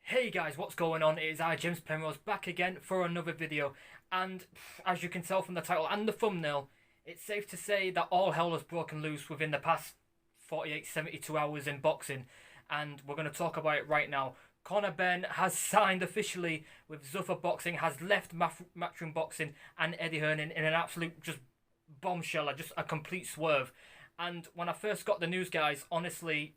Hey guys, what's going on? It is I, James Penrose, back again for another video. And as you can tell from the title and the thumbnail, it's safe to say that all hell has broken loose within the past 48, 72 hours in boxing. And we're going to talk about it right now. Conor Benn has signed officially with Zuffa Boxing, has left Matchroom Boxing and Eddie Hearn in an absolute just bombshell, just a complete swerve. And when I first got the news, guys, honestly,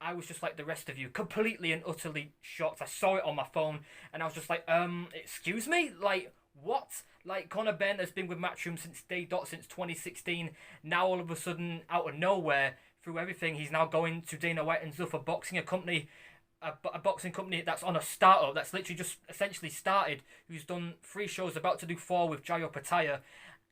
I was just like the rest of you, completely and utterly shocked. I saw it on my phone, and I was just like, excuse me? Like, what? Like, Conor Benn has been with Matchroom since day dot, since 2016. Now, all of a sudden, out of nowhere, through everything, he's now going to Dana White and Zuffa Boxing, a boxing company that's on a startup, that's literally just essentially started, who's done 3 shows, about to do 4 with Jayo Pataya,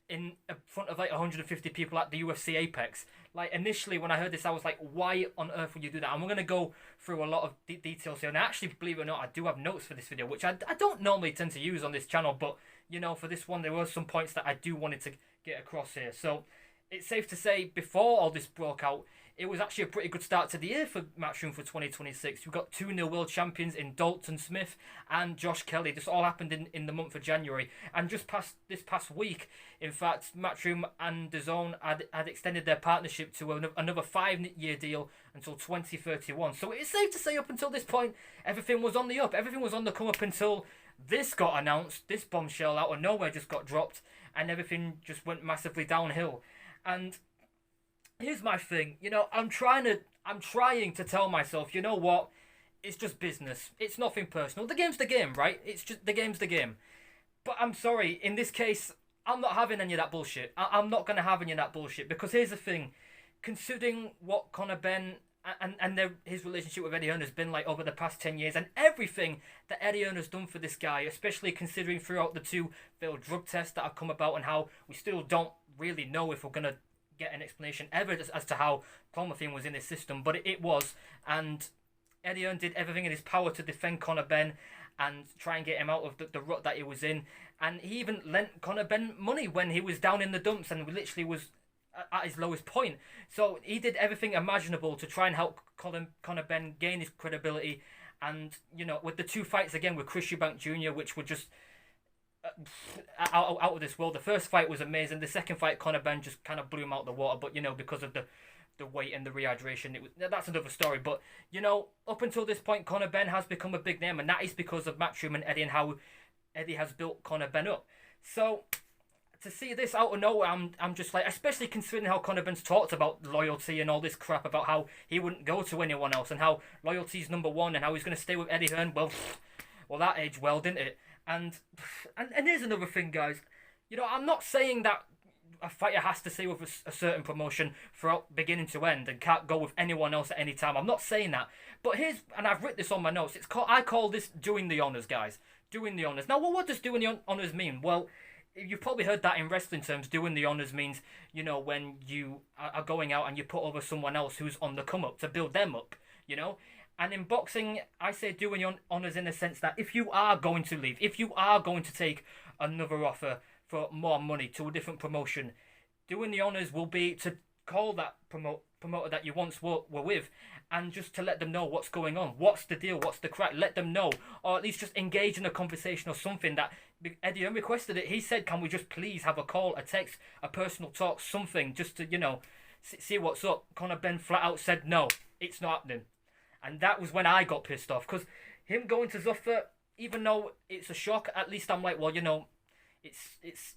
in front of like 150 people at the UFC Apex. Like, initially when I heard this, I was like, why on earth would you do that? And we're going to go through a lot of details here. And actually, believe it or not, I do have notes for this video, which I don't normally tend to use on this channel, but you know, for this one there were some points that I do wanted to get across here. So it's safe to say, before all this broke out, it was actually a pretty good start to the year for Matchroom for 2026. We've got 2 new world champions in Dalton Smith and Josh Kelly. This all happened in the month of January. And just this past week, in fact, Matchroom and DAZN had extended their partnership to another 5-year deal until 2031. So it's safe to say, up until this point, everything was on the up. Everything was on the come up until this got announced. This bombshell out of nowhere just got dropped, and everything just went massively downhill. And here's my thing, I'm trying to tell myself, you know what? It's just business. It's nothing personal. The game's the game, right? It's just the game's the game. But I'm sorry, in this case, I'm not having any of that bullshit. I'm not going to have any of that bullshit, because here's the thing. Considering what Conor Benn and his relationship with Eddie Hearn has been like over the past 10 years, and everything that Eddie Hearn has done for this guy, especially considering throughout the 2 failed drug tests that have come about, and how we still don't really know if we're going to get an explanation ever as to how clomiphene was in his system, but it was. And Eddie Hearn did everything in his power to defend Conor Benn and try and get him out of the rut that he was in. And he even lent Conor Benn money when he was down in the dumps and literally was at his lowest point. So he did everything imaginable to try and help Conor Benn gain his credibility. And, with the 2 fights again with Chris Eubank Jr., which were just out of this world. The first fight was amazing. The second fight, Conor Benn just kind of blew him out the water. But, because of the weight and the rehydration, that's another story. But, up until this point, Conor Benn has become a big name. And that is because of Matchroom and Eddie, and how Eddie has built Conor Benn up. So to see this out of nowhere, I'm just like, especially considering how Conor Benn's talked about loyalty and all this crap about how he wouldn't go to anyone else, and how loyalty's number one, and how he's going to stay with Eddie Hearn. Well, that aged well, didn't it? And here's another thing, guys. I'm not saying that a fighter has to stay with a certain promotion throughout beginning to end and can't go with anyone else at any time. I'm not saying that. But and I've written this on my notes. I call this doing the honors, guys. Doing the honors. Now, what does doing the honors mean? Well, you've probably heard that in wrestling terms. Doing the honors means, when you are going out and you put over someone else who's on the come up to build them up, And in boxing, I say doing your honours in the sense that if you are going to leave, if you are going to take another offer for more money to a different promotion, doing the honours will be to call that promoter that you once were with, and just to let them know what's going on. What's the deal? What's the crack? Let them know. Or at least just engage in a conversation or something. That Eddie Hearn requested it. He said, can we just please have a call, a text, a personal talk, something, just to, see what's up. Conor Benn flat out said, no, it's not happening. And that was when I got pissed off, because him going to Zuffa, even though it's a shock, at least I'm like, well, it's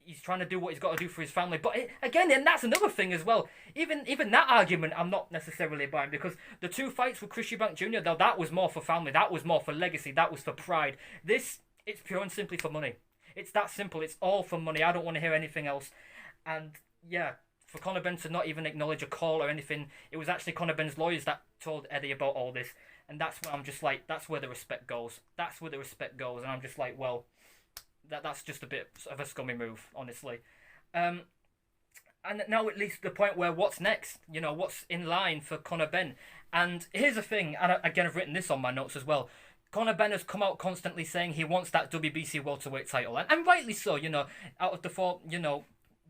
he's trying to do what he's got to do for his family. But again, and that's another thing as well. Even that argument, I'm not necessarily buying, because the 2 fights with Chris Eubank Jr., though, that was more for family, that was more for legacy, that was for pride. This, it's pure and simply for money. It's that simple. It's all for money. I don't want to hear anything else. And yeah, for Conor Benn to not even acknowledge a call or anything, it was actually Conor Benn's lawyers that told Eddie about all this. And that's where I'm just like, that's where the respect goes. That's where the respect goes. And I'm just like, well, that's just a bit of a scummy move, honestly. And now it leads to the point where what's next? What's in line for Conor Benn? And here's the thing, and again, I've written this on my notes as well. Conor Benn has come out constantly saying he wants that WBC welterweight title. And rightly so, out of the 4,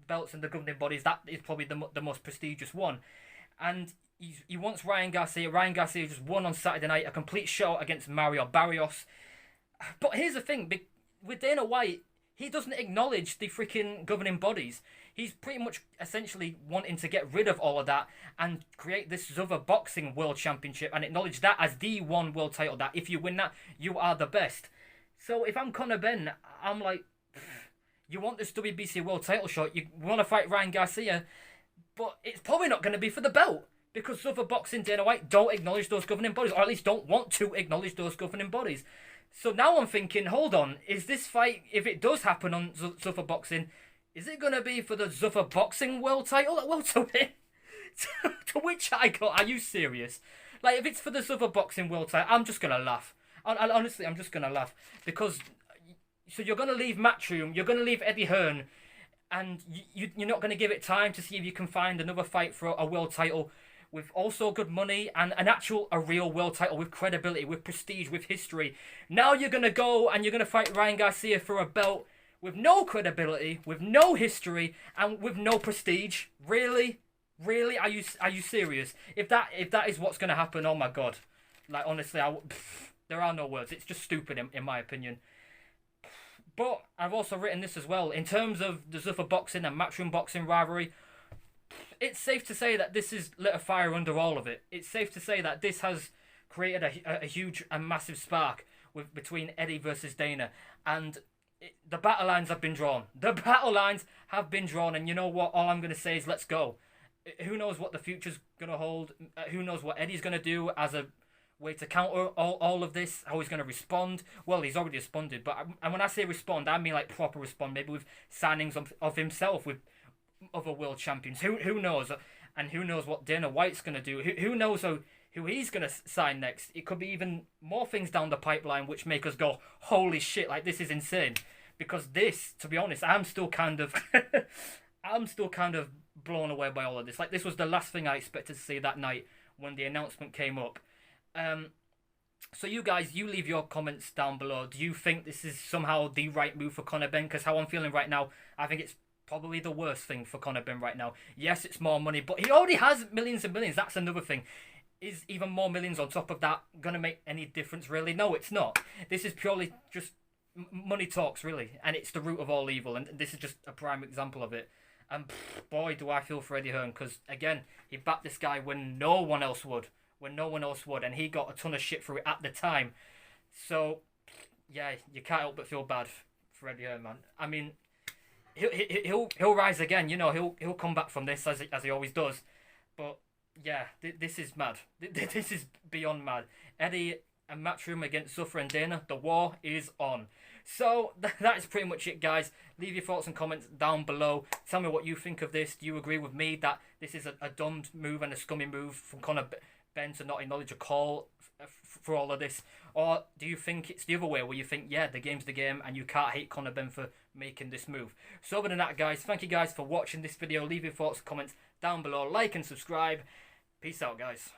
belts and the governing bodies, that is probably the most prestigious one. And he wants Ryan Garcia. Ryan Garcia just won on Saturday night, a complete show against Mario Barrios. But here's the thing, with Dana White, he doesn't acknowledge the freaking governing bodies. He's pretty much essentially wanting to get rid of all of that and create this Zuffa Boxing World Championship and acknowledge that as the one world title, that if you win that, you are the best. So if I'm Conor Benn, I'm like, you want this WBC world title shot, you want to fight Ryan Garcia, but it's probably not going to be for the belt because Zuffa Boxing, Dana White don't acknowledge those governing bodies, or at least don't want to acknowledge those governing bodies. So now I'm thinking, hold on, is this fight, if it does happen on Zuffa Boxing, is it going to be for the Zuffa Boxing world title at welterweight? To which I go, are you serious? Like, if it's for the Zuffa Boxing world title, I'm just going to laugh. Honestly, I'm just going to laugh. Because, so you're going to leave Matchroom, you're going to leave Eddie Hearn, and you're not going to give it time to see if you can find another fight for a world title with also good money and a real world title with credibility, with prestige, with history. Now you're going to go and you're going to fight Ryan Garcia for a belt with no credibility, with no history, and with no prestige. Really? Really? Are you serious? If that is what's going to happen, oh my God. Like, honestly, there are no words. It's just stupid in my opinion. But I've also written this as well. In terms of the Zuffa Boxing and Matchroom Boxing rivalry, it's safe to say that this has lit a fire under all of it. It's safe to say that this has created a huge and massive spark between Eddie versus Dana. And the battle lines have been drawn. The battle lines have been drawn. And you know what? All I'm going to say is let's go. Who knows what the future's going to hold? Who knows what Eddie's going to do as a way to counter all of this? How he's going to respond? Well, he's already responded. And when I say respond, I mean like proper respond. Maybe with signings of himself with other world champions. Who knows? And who knows what Dana White's going to do? Who knows who he's going to sign next? It could be even more things down the pipeline which make us go, holy shit, like this is insane. Because this, to be honest, I'm still kind of blown away by all of this. Like, this was the last thing I expected to see that night when the announcement came up. So you guys, you leave your comments down below. Do you think this is somehow the right move for Conor Benn? Because how I'm feeling right now, I think it's probably the worst thing for Conor Benn right now. Yes, it's more money, but he already has millions and millions. That's another thing. Is even more millions on top of that going to make any difference, really? No, it's not. This is purely just money talks, really. And it's the root of all evil. And this is just a prime example of it. And boy, do I feel for Eddie Hearn. Because, again, he backed this guy when no one else would. And he got a ton of shit for it at the time. So, yeah, you can't help but feel bad for Eddie Hearn, man. I mean, he'll rise again. You know, he'll come back from this as he always does. But yeah, this is mad. This is beyond mad. Eddie and Matchroom against Zuffa and Dana. The war is on. So that is pretty much it, guys. Leave your thoughts and comments down below. Tell me what you think of this. Do you agree with me that this is a dumb move and a scummy move from Conor Benn to not acknowledge a call for all of this? Or do you think it's the other way, where you think, yeah, the game's the game and you can't hate Conor Benn for making this move? So other than that, guys, thank you guys for watching this video. Leave your thoughts and comments down below. Like and subscribe. Peace out, guys.